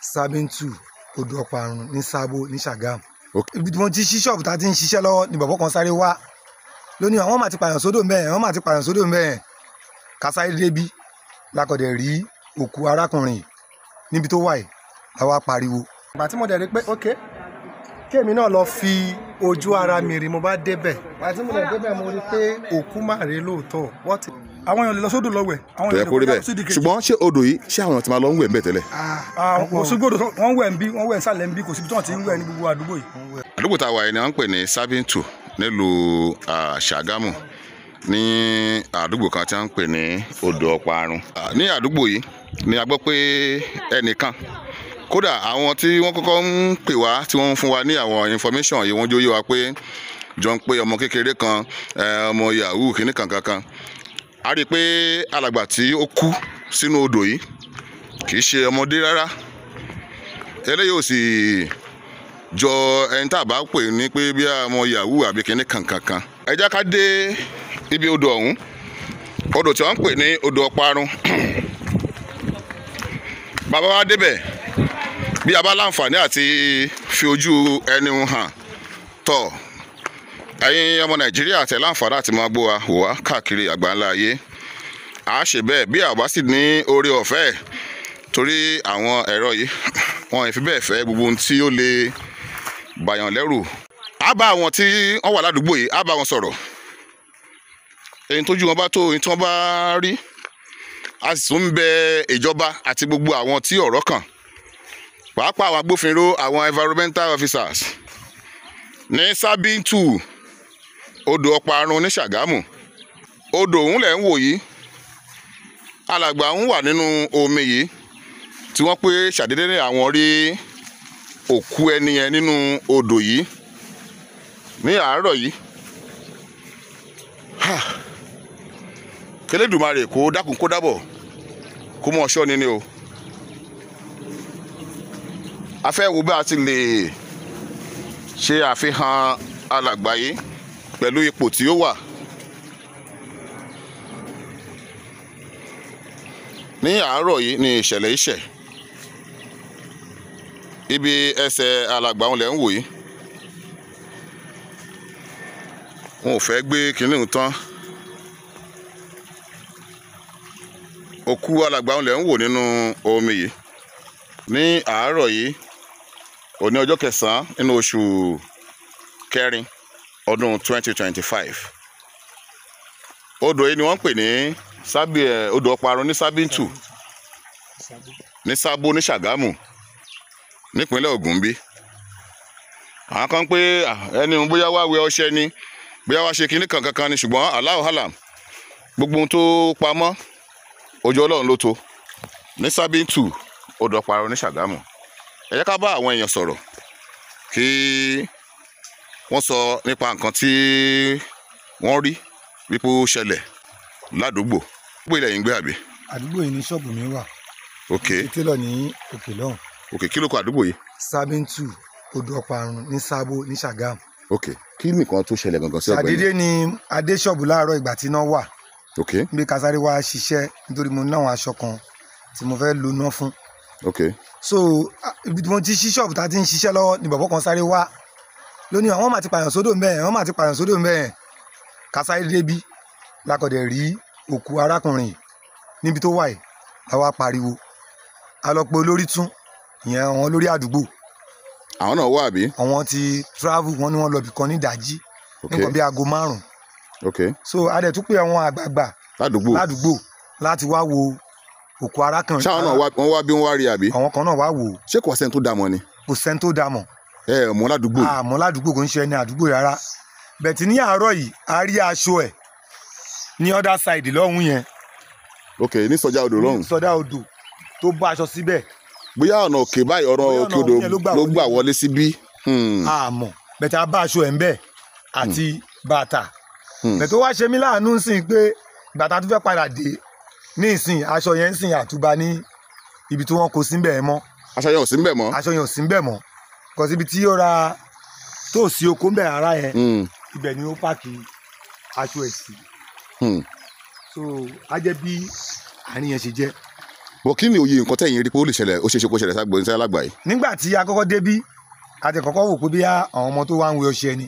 Sabintu odò ọparun ní Sábó ní Ṣàgámù. Ibi tí wọ́n ti ṣí ṣọ́ọ̀bù tá a ti ń ṣiṣẹ́ lọ́wọ́ ni bàbá kan sáré wá lónìí àwọn máa ti pààyàn sódò mẹ́ẹ̀ wọ́n máa ti pààyàn sódò mẹ́ẹ̀ kásáré débi lákọ̀dẹ̀ rí òkú arákùnrin níbi tó wà yìí láwa pariwo. ìgbà tí mo dẹ̀ rí pé ókè kéèmí náà lọ fi ojú ara mi rí mo bá débẹ̀ ìgbà tí mo dẹ̀ débẹ̀ mo rí pé òkú má rí lóòótọ́ àwọn èèyàn lè lọ sódò lọ́wẹ̀ àwọn èèyàn lè lọ sídìí kejì. ṣùgbọ́n ṣé odò yìí ṣé àwọn tí máa lọ ń wẹ̀ ń bẹ̀ tẹ́lẹ̀. kò sí gbọdọ̀ wọ́n wẹ̀ ń bí wọ́n wẹ̀ ń sàlẹ̀ ń bí kò síbi tí wọ́n ti ń wẹ̀ ní gbogbo àdúgbò yìí. àdúgbò tá a wà yìí ni wọ́n ń pè ní Sabintu nílùú Ṣàgámù ní àdúgbò kan tí wọ́n ń pè ní odò ọparun. ní àdúgbò yìí ni a gbọ́ pé ẹnìkan kódà àwọn tí wọ́n kọ́kọ́ ń pè wá tí wọ́n ń fún wa ní àwọn information yìí wọ́n jó yé wa pé jọ ń pé ọmọ kékeré kan ọmọ yahoo kìíní kankan a rí i pé alàgbà tí ó kú sínú odò yìí kì í ṣe ọmọdé rárá eléyìí ò sì jọ ẹni tá a bá pè ní pé bí ọmọ yahoo àbí kìíní kankan ẹ jẹ́ ká dé ibi odò ọ̀hún odò tí wọ́n ń pè ní odò ọparun bàbá wa débẹ̀ bí a bá láǹfààní àti fi ojú ẹni hàn tọ̀ ẹ̀yin ọmọ Nàìjíríà tẹ̀ láǹfààní àti máa gbọ́ wa wò wá káàkiri àgbáńlá ayé a ṣe bẹ́ẹ̀ bí àwa sì ní oore ọ̀fẹ́ torí àwọn ẹ̀rọ yìí wọn ì fi bẹ́ẹ̀ fẹ́ gbogbo ohun tí ó lè bàyàn lẹ́rù á bá àwọn tí wọ́n wà ládùúgbò yìí á bá wọn sọ̀rọ̀ èyí tójú wọn bá tó èyí tí wọ́n bá rí a sì tún ń bẹ ìjọba àti gbogbo àwọn tí ọ̀rọ̀ kàn pàápàá àwọn agbófinró àwọn environmental officers ní Sabintu odò ọparun ní Ṣàgámù odò òun lẹ̀ ń wò yìí alàgbà ń wà nínú omi yìí tí wọ́n pé ṣàdédé ní àwọn rí òkú ẹni yẹn nínú odò yìí ní àárọ̀ yìí k'Elédùmarè kó dákun kó dábọ̀ kó mọ̀ ṣọ́ ni ni o a fẹ́ wo bí a ti lè ṣe àfihàn alàgbà yìí pẹ̀lú ipò tí ó wà ní àárọ̀ yìí ní ìṣẹ̀lẹ̀ ìṣẹ̀ ibi ẹsẹ̀ alàgbà wọn lẹ̀ ń wò yìí wọn ò fẹ́ gbé kinní tán òkú alàgbà wọn lẹ̀ ń wò nínú omi yìí ní àárọ̀ yìí òní ọjọ́ 9 nínú oṣù kẹrin ọdún 2025 odò yìí ni wọ́n pè ní odò ọparun ní Sabintu ní Sábó ní Ṣàgámù nípínlẹ̀ Ògùn bí àwọn kan pé ẹni bóyá wá wẹ ọṣẹ ni bóyá wá ṣe kinní kankan ni ṣùgbọ́n Allahu alam gbogbo ohun tó pamọ́ ojú Ọlọ́run ló tó ní Sabintu odò ọparun ní Ṣàgámù ẹ jẹ́ ká bá àwọn èèyàn sọ̀rọ̀ kí wọ́n sọ nípa nǹkan tí wọ́n rí wípé ó ṣẹlẹ̀ ládùúgbò gbogbo ilẹ̀ yìí ń gbé àbí. àdúgbò yìí ní ṣọ́ọ̀bù mi wà. ok télọ̀ ní òkè lọ́hùn. ok kí ló kọ àdúgbò yìí. Sabintu odò ọparun ní Sábó ní Ṣàgámù. ok kí nìkan tó ṣẹlẹ̀ gangan sí ọgbẹ́ni. ṣàdédé ni adé ṣọ́ọ̀bù láàárọ̀ ìgbà tí iná wà. ok bí kásáré wá ṣiṣẹ́ nítorí mo ní àwọn aṣọ kan tí mo fẹ́ lo ná fún. ok so ibi tí mo ti ṣí ṣọ́ọ̀bù tá a ti ń ṣiṣẹ́ lọ́wọ́ ni bàbá kan sáré wá lónìí àwọn máa ti pààyàn sódò mẹ́ẹ̀ wọ́n máa ti pààyàn sódò mẹ́ẹ̀ kásáré débi lákọ̀dẹ̀ rí òkú arákùnrin níbi tó wà yìí láwa pariwo a lọ pe olórí tún ìyẹn àwọn olórí àdúgbò. àwọn náà wà àbí. àwọn ti travel wọn ni wọn lọ bìkan ní ìdájí nǹkan bíi aago 5. ok so a dẹ̀ tún pé àwọn àgbààgbà ládùúgbò láti wá wo òkú arákùnrin. ṣáwọn náà wọ́n wá bí wọ́n wá rí àbí. àwọn kan náà wá wò. ṣé kò sẹ́ni tó dá mọ̀ ni. kò sẹ́ni tó dá mọ̀. mọ̀ ládùúgbò yìí. mọ̀ ládùúgbò kò ń ṣe ẹni àdúgbò rárá bẹ̀tì ní àárọ̀ yìí a rí aṣọ ẹ̀ ní other side lọ́hùn yẹn. ok ní sọjá odò lọ́hùn. sọjá odò tó bá aṣọ síbẹ̀. bóyá ọ̀nà òkè báyìí ọ̀rọ̀ òkè odò ló gbà wọlé síbí. àmọ́ bẹ̀tì a bá aṣọ ẹ̀ ń bẹ̀ àti bàtà. bẹ̀tì ó wá ṣe mí láàánú sìn pé bàtà tó fẹ́ padà dé ní ìsìn aṣọ yẹn ń sìn àtúbà ní ibi tí wọ́n kó síbẹ̀ mọ́. aṣọ yẹn ò sí ń bẹ̀ mọ́. aṣọ yẹn ò sí ń bẹ̀ mọ́ kò síbi tí ó ra tó sí oko ń bẹ̀ ara yẹn ibẹ̀ ni ó pààkì aṣọ ẹ̀ sí. so a jẹ́ bí àárín yẹn ṣe jẹ́. wọ́n kí ni òye nǹkan tẹ̀yìn rí pé ó lè ṣẹlẹ̀ ó ṣeé ṣe kó ṣẹlẹ̀ ságbó ní lágbàáyé. nígbà tí a kọ́kọ́ débí a ti kọ́kọ́ wò pé bí àwọn ọmọ tó wá ń wé ọṣẹ ni.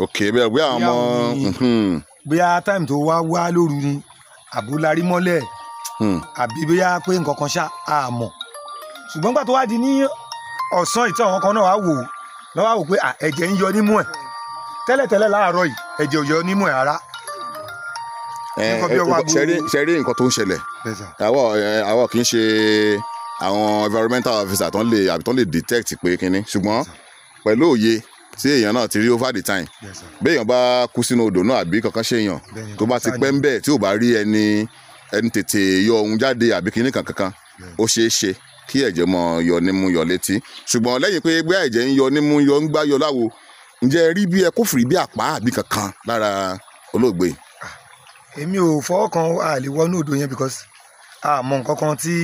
ok bẹ́ẹ̀ bí àwọn ọmọ. bóyá táìmù tó wá lóru ni àbúlárí mọ́lẹ̀ àbí bóyá pé nǹkan kan ṣá a mọ̀ ṣùgbọ́n gbà tó wá di ní ọ̀sán ìtọ́ àwọn kan náà wá wò lọ́wọ́ wò pé ẹ̀jẹ̀ ń yọ nímú ẹ̀ tẹ́lẹ̀tẹ́lẹ̀ láàárọ̀ yìí ẹ̀jẹ̀ ò yọ nímú ẹ̀ rárá. ṣe rí nǹkan tó ń ṣẹlẹ̀ àwọ̀ kì í ṣe àwọn environmental officer tó ń lè detect pé kínní ṣùgbọ́n pẹ̀lú òye tí èèyàn náà ti rí over the time béèyàn bá kú sínú odò náà àbí kankan ṣe èèyàn tó bá ti pẹ́ ń bẹ̀ tí ò bá rí ẹni tètè yọ ohun jáde àbí kínní kankan ó ṣeé ṣe kí ẹ̀jẹ̀ mọ yọ nímú yọ létí ṣùgbọ́n lẹ́yìn pé ẹgbẹ́ ẹ̀jẹ̀ ń yọ nímú yọ ń gbá yọ láwo ǹjẹ́ rí bí ẹ kófìrí bí àpá àbí kankan lára olóògbé. èmi ò fọwọ́ kan a lè wọnú odò yẹn because a mọ nǹkan kan tí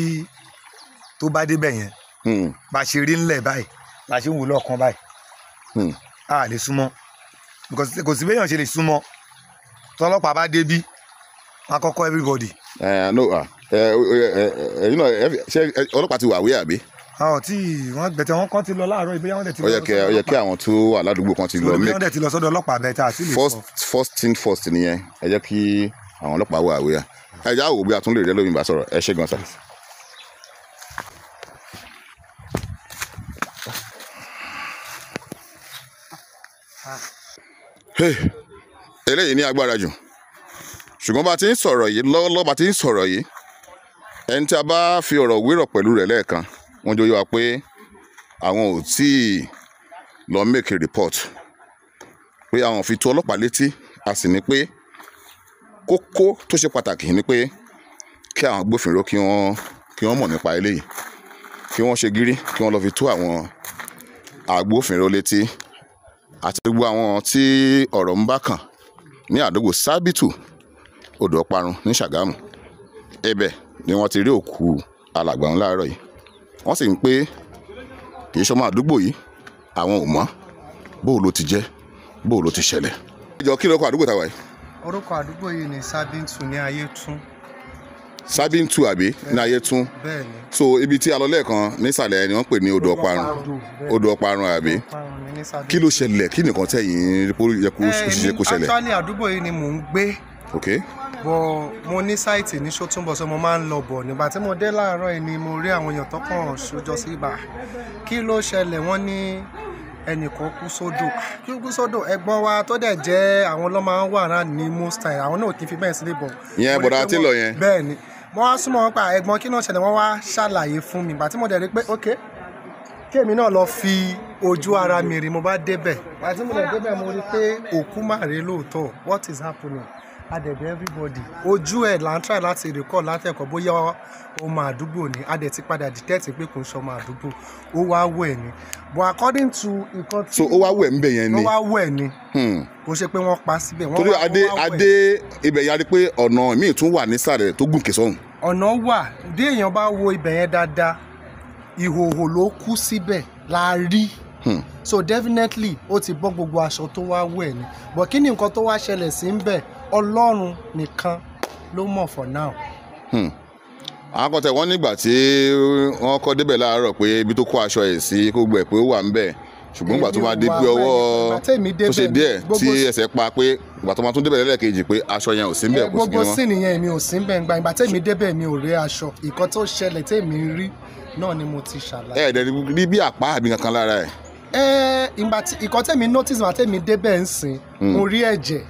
tó bá débẹ̀ yẹn bá ṣe rí ńlẹ̀ báyìí bá ṣe ń wò lọ́ọ̀kan báyìí a lè súnmọ́ because kò sí béèyàn ṣe lè súnmọ́ tọ́lọ́pàá bá débí wọn kọ́kọ́ everybody. ẹ̀yin náà ṣé ọlọ́pàá ti wà wí àbí. àwọn tí wọ́n gbẹ̀tẹ̀ wọn kàn ti lọ láàárọ̀ ìbéyàwó dẹ̀ ti lọ. ó yẹ kí àwọn tó wà ládùúgbò kan ti lọ ìbéyàwó dẹ̀ ti lọ sọ́dọ̀ ọlọ́pàá bẹ́ẹ̀ tá a sì lè sọ. first thing first nìyẹn ẹ jẹ́ kí àwọn ọlọ́pàá wà wí à ẹ jẹ́ àwò bí a tún lè rí ẹlòmíì bá sọ̀rọ̀ ẹ ṣé gan sa. eléyìí ní agbára jù ṣùgbọ́n bá ti ń sọ̀rọ̀ yìí lọ́wọ́lọ́wọ́ bá ti ń sọ̀rọ̀ yìí ẹni tí a bá fi ọ̀rọ̀ wérọ̀ pẹ̀lú rẹ̀ lẹ́ẹ̀kan wọ́n jọ yọ wá pé àwọn ò tí ì lọ make a report pé àwọn fi tó ọlọ́pàá létí a sì ní pé kókó tó ṣe pàtàkì ni pé kí àwọn agbófinró kí wọ́n mọ̀ nípa eléyìí kí wọ́n ṣe gírí kí wọ́n lọ fi tó àwọn agbófinró létí àti gbogbo àwọn tí ọ̀rọ̀ ń bá kàn ní àdúgbò Sábìtù odò ọparun ní Ṣàgámù ibẹ̀ ni wọ́n ti rí òkú alàgbà ńlá láàárọ̀ yìí wọ́n sì ń pé kì í ṣọmọ àdúgbò yìí àwọn ò mọ̀ bóò ló ti jẹ́ bóò ló ti ṣẹlẹ̀. ìjọ kí ló kọ àdúgbò táwa yìí. orúkọ àdúgbò yìí ni Sábìtù ní Ayétún. Sábìtù àbí ní Ayétún. bẹ́ẹ̀ni. so ibi tí a lọ lẹ́ẹ̀kan nísàlẹ̀ ni wọ́n pè ní odò ọparun odò ọparun àbí kí ló ṣẹlẹ̀ kí nìkan tẹ̀yìn yẹ kó ṣẹlẹ̀. actually àdúgbò yìí ni mò ń gbé. okay. bọ̀ mo ní sáìtì ní Ṣótúnbọ̀ so mo máa ń lọ bọ̀ nígbà tí mo dé láàárọ̀ yìí ni mo rí àwọn èèyàn tó kàn ṣojọ́ sí ibà kí ló ṣẹlẹ̀ wọ́n ní ẹnìkan kú sódò kú sódò ẹ̀gbọ́n wa tó dẹ̀ jẹ́ àwọn ló máa ń wà náà ní most time àwọn náà kì í fi bẹ́ẹ̀ sílẹ̀ bọ̀. ìyẹn bọ̀dá tí lọ yẹn. bẹ́ẹ̀ ni wọ́n wá súnmọ́ wọn pa ẹ̀gbọ́n kí ló ṣẹlẹ̀ wọ́n wá ṣàlàyé fún mi ìgbà tí mo dẹ̀ rí pé ok kéèmí náà lọ fi ojú ara mi rí mo bá débẹ̀ ìgbà tí mo dẹ̀ débẹ̀ mo rí pé òkú mà rèé lóòótọ́ what is happening adẹ̀bẹ̀ everybody ojú ẹ̀ là ń try láti record láti ẹ̀kọ́ bóyá ọmọ àdúgbò ni adẹ̀ ti padà detect pé kò ń ṣọmọ àdúgbò ó wá wẹ̀ ni but according to nǹkan tí. so ó wá wẹ̀ ń bẹ̀ yẹn ni. ó wá wẹ̀ ni kò ṣe pé wọ́n pa síbẹ̀. torí adé ibẹ̀ yẹn rí pé ọ̀nà míì tún wà nísàlẹ̀ tó gùn kẹsàn-án. ọ̀nà wà bí èèyàn bá wo ibẹ̀ yẹn dáadáa ìhòòhò ló kú síbẹ̀ la rí. so definitely ó ti bọ́ gbogbo aṣọ tó wá wẹ̀ ni but kí ni nǹkan tó wá ṣẹlẹ̀ sí ń bẹ̀ Ọlọ́run nìkan ló mọ̀ for now. àwọn kan tẹ wọ́n nígbà tí wọ́n kọ́ débẹ̀ láàárọ̀ pé ibi tó kó aṣọ ẹ̀ sí kó gbẹ pé ó wà ń bẹ̀ ṣùgbọ́n ìgbà tó máa dé pé ọwọ́ tó ṣe díẹ̀ tí ẹsẹ̀ pa pé ìgbà tó máa tún débẹ̀ lẹ́lẹ́kejì pé aṣọ yẹn ò sí ń bẹ̀ kò sí ní wọn. gbogbo sí nìyẹn mi ò sí ń bẹ̀ gbà ìgbà tèmi débẹ̀ mi ò rí aṣọ ìkan tó ṣẹlẹ̀ tèmi rí náà ni mo ti ṣàlàyé. ẹ̀ẹ́dẹ̀ rí bí àpá àbí kankan lára ẹ̀. ìgbà tí ìkan tèmi notice ìgbà tèmi débẹ̀ ń sìn mo rí ẹ̀jẹ̀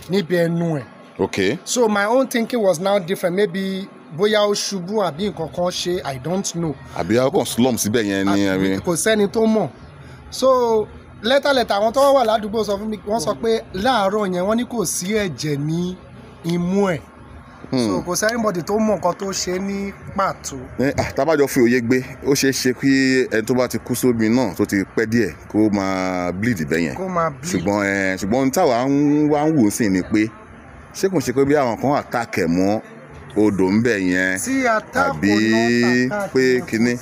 níbi ẹnu ẹ̀. okay. so my own thinking was now different maybe bóyá ó ṣubú àbí nǹkan kan ṣe I don't know. àbí àwọn slum síbẹ̀ yẹn ni. kò sẹ́ni tó mọ̀ so lẹ́tàlẹ́tà àwọn tó wà ládùúgbò sọ fún mi wọ́n sọ pé láàárọ̀ yẹn wọ́n ní kò sí ẹ̀jẹ̀ ní imú ẹ̀ so kò sí anybody tó mọ̀ nǹkan tó ṣe ní pàtó. tábàjọ fi òye gbé ó ṣeé ṣe kí ẹni tó bá ti kú sómi náà tó ti pẹ́ díẹ̀ kó máa bleed bẹ́yẹn kó máa bleed ṣùgbọ́n táwa wá ń wò sí ni pé ṣé kò ṣe pé bí àwọn kan attack ẹ̀ mọ́ odò ń bẹ̀ yẹn tí ata kò àbí ná pé kinní.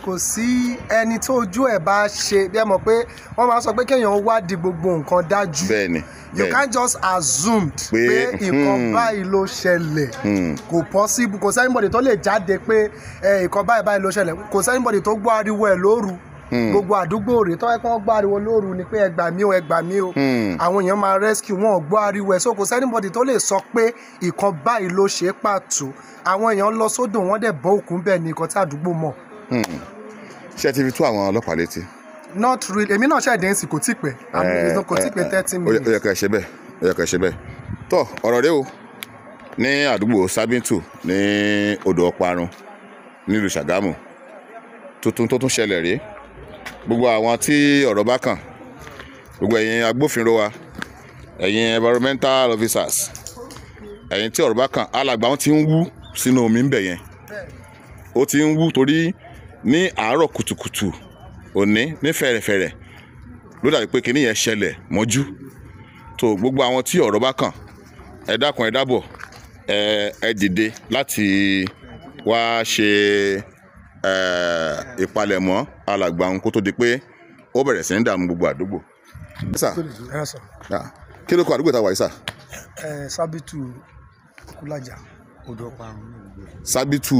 kò sí ẹni tó ojú ẹ̀ bá ṣe bí ẹ mọ̀ pé wọ́n máa sọ pé kéèyàn wádìí gbogbo nǹkan dájú. Bẹ́ẹ̀ni. You can't just assume pé nǹkan báyìí ló ṣẹlẹ̀. Kò possible, kò sẹ́nibọ̀dì tó lè jáde pé nǹkan báyìí ló ṣẹlẹ̀, kò sẹ́nibọ̀dì tó gbọ́ ariwo ẹ̀ lóru. Gbogbo àdúgbò rẹ̀ tó yẹ kí wọ́n gbọ́ ariwo lóru ni pé ẹ gbà mí o, ẹ gbà mí o. Àwọn èèyàn máa rescue, wọn ò gbọ́ ariwo ẹ̀, so kò sẹ́nibọ̀dì tó lè sọ pé nǹkan báyìí ló ṣe pàtó. Àwọn èèyàn lọ sódò, wọ́n dẹ̀ bọ́ òkú bẹ́ẹ̀ ni nǹkan tí àdúgbò mọ̀. Ṣé ẹ ti fi tó àwọn ọlọ́pàá létí? Not really, èmi náà ṣẹ̀dẹ̀ ń sìn kò tí pẹ́, kò tí pẹ́ 30 minutes. Ó yẹ ká ṣe bẹ́ẹ̀, ó yẹ ká ṣe bẹ́ẹ̀. Tọ́ ọ̀rọ̀ rẹ o ní àdúgbò Sábìntù ní odò Ọparun nílùú Ṣàgámù tó tún ṣẹlẹ̀ rí. Gbogbo àwọn tí ọ̀rọ̀ bá kàn, gbogbo ẹ̀yin agbófinró wa, ẹ̀yin environmental officers, ẹ̀yin tí ọ̀rọ̀ bá kàn, alàgbà wọn ti ń wú sínú omi ń bẹ̀ yẹn. Ó ti ń wú torí ní àárọ̀ kùtùkùtù òní ní fẹ̀rẹ̀fẹ̀rẹ̀ ló dàbí pé kinní yẹn ṣẹlẹ̀ mọ́jú. Tó gbogbo àwọn tí ọ̀rọ̀ bá kàn, ẹ dákun ẹ dábọ̀ ẹ dìde láti wá ṣe ìpalẹ̀mọ́ alàgbà òun kó tó di pé ó bẹ̀rẹ̀ sí ní dààmú gbogbo àdúgbò. Kí ló kọ àdúgbò tá a wà yìí sà? Sábìtù Òkúlàjà odò Ọparun. Sábìtù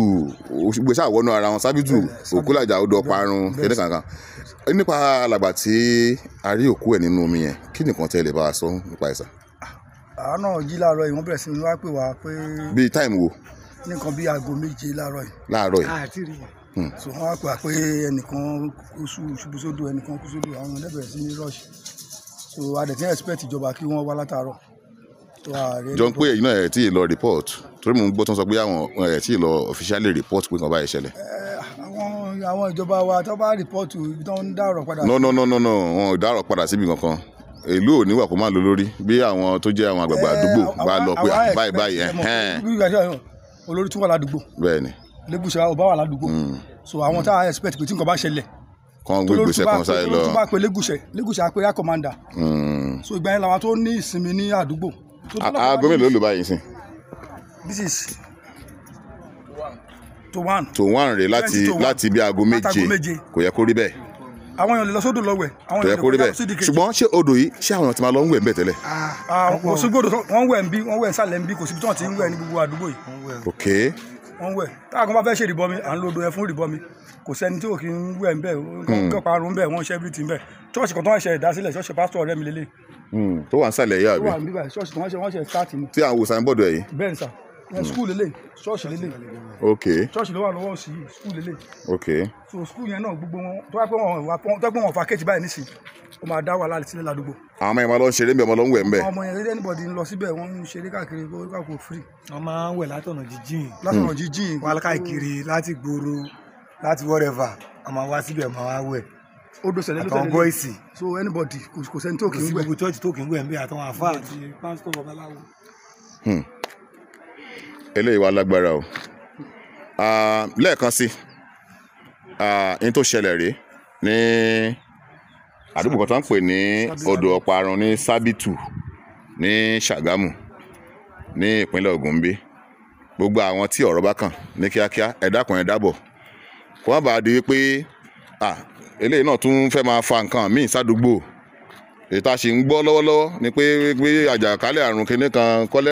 gbèsè àwọnú ara wọn, Sábìtù Òkúlàjà odò Ọparun kéde kankan. Nípa alàgbà tí a rí òkú ẹ̀ nínú omi yẹn, kí nìkan tẹ́ lè bá a sọ nípa ẹ̀ sà? Àwọn náà jí láàárọ̀ yìí, wọ́n bẹ̀rẹ̀ sí ní wá pè wá pé. Bíi táìmù wo? Nìkan bí aago 7 láàárọ̀ yìí. Láàárọ̀ yìí. So wọ́n wá pè wá pé ẹnìkan ṣubú sódò, ẹnìkan kú sódò, àwọn ọmọdé bẹ̀rẹ̀ sí ní rush. So a dẹ̀ ti ń expect ìjọba kí wọ́n wá látàárọ̀. Jọ ń pé èyí náà ẹ̀ tí ì lọ report torí mò ń gbọ́ tó ń sọ pé àwọn ẹ̀ tí ì lọ officially report pé nǹkan báyìí ṣẹlẹ̀. Àwọn ìjọba wa tó bá report ibi tó ń dárọ̀ padà. No wọn ò dárọ̀ padà síbi kankan. Ìlú ò níwà kó má lọ lórí bí àwọn tó jẹ́ àwọn àgbààgbà àdúgbò bá lọ pé báyìí. Olórí tún wà ládùúgbò. Bẹ́ẹ̀ni. Lẹ́gùṣà ọba wà ládùúgbò. So àwọn tá a expect pé tí nǹkan bá ṣẹlẹ̀. Kan gbé ìgbésẹ̀ kan sáré lọ. Tó bá pe Lẹ́gùṣà á pe air commander. So ìgbà yẹn làwọn tó ní ìsinmi ní àdúgbò. Aago mélòó ló báyìí sìn? This is to 1. To 1 rè láti bí aago méje kò yẹ kó rí bẹ́ẹ̀. Àwọn èèyàn lè lọ sódò lọ́wẹ̀. Kò yẹ kó rí bẹ́ẹ̀. Ṣùgbọ́n ṣé odò yìí ṣé àwọn èèyàn ti máa lọ ń wẹ̀ ń bẹ̀ tẹ́lẹ̀? Kò sí gbọ́dọ̀ wọ́n wẹ̀ ń bí, wọ́n wẹ̀ ń sàlẹ̀ ń bí, kò síbi tí wọ́n ti ń wẹ̀ ní gbogbo àdúgbò yìí. Ok. Wọ́n wẹ̀. Táwọn kan bá fẹ́ ṣe ìrìbọmi, à ń lo odò yẹn fún ìrìbọmi. Kò sẹ́ni tí ò kí ń wẹ̀ ń bẹ̀, kọ́ parun bẹ̀, wọ́n ṣe everything bẹ̀. Ṣọ́ọ̀ṣì kan tó ń ṣe ìdásílẹ̀, ṣọ́ọ̀ṣì pásítọ̀ ọ̀rẹ́ mi lélẹ̀. Tó wà ń sàlẹ̀ yá àbí? Tó wà ń bí báyìí, ṣọ́ọ̀ṣì tó wọ́n ṣe start ni. Tí àwọn òsàn bọ́ọ̀dù ẹ̀ yìí? Bẹ́ẹ̀ ni sà, school lélẹ̀, ṣọ́ọ̀ṣì lélẹ̀. Ok. Ṣọ́ọ̀ṣì ló wà lọ́wọ́ sí school lélẹ̀. Ok. So school yẹn náà gbogbo wọn tó wá pé wọn fa kéèjì báyìí nísìnyí, ó máa dá wàhálà sílẹ̀ ládùúgbò. Àwọn ọmọ yẹn máa lọ ń ṣeré ń bẹ̀, ọmọ lọ ń wẹ̀ ń bẹ̀. Ọmọ yẹn anybody ń lọ síbẹ̀, wọ́n ń ṣeré káàkiri kó free. Wọ́n máa ń wẹ̀ látọ̀nà jíjìn. Látọ̀nà jíjìn. Wọ́n káàkiri láti gbòòrò láti whatever. A máa wá síbẹ̀, máa wá wẹ̀. Odò sẹ̀lẹ̀ ló àtàwọn bọ́ìsì. So anybody kò sẹ́ni tó kì í wẹ̀. Gbogbo church tó kì í wẹ̀ ń bẹ̀ àtàwọn àfáà àti pásítọ̀ babaláwo. Eléyìí wá lágbára o. Lẹ́ẹ̀kan sí in tó ṣẹlẹ̀ rí ní àdúgbò kan tó ń pè ní odò Ọparun ní Sábìtù ní Ṣàgámù ní ìpínlẹ̀ Ògùn bí. Gbogbo àwọn tí ọ̀rọ̀ bá kàn ní kíákíá ẹ dákun ẹ dábọ̀ kó má bàa di wípé eléyìí náà tún fẹ́ máa fa nǹkan míì sádùúgbò. Èyí tá a ṣì ń gbọ́ lọ́wọ́lọ́wọ́ ni pé àjàkálẹ̀ àrùn kinní kan kọ́lẹ́.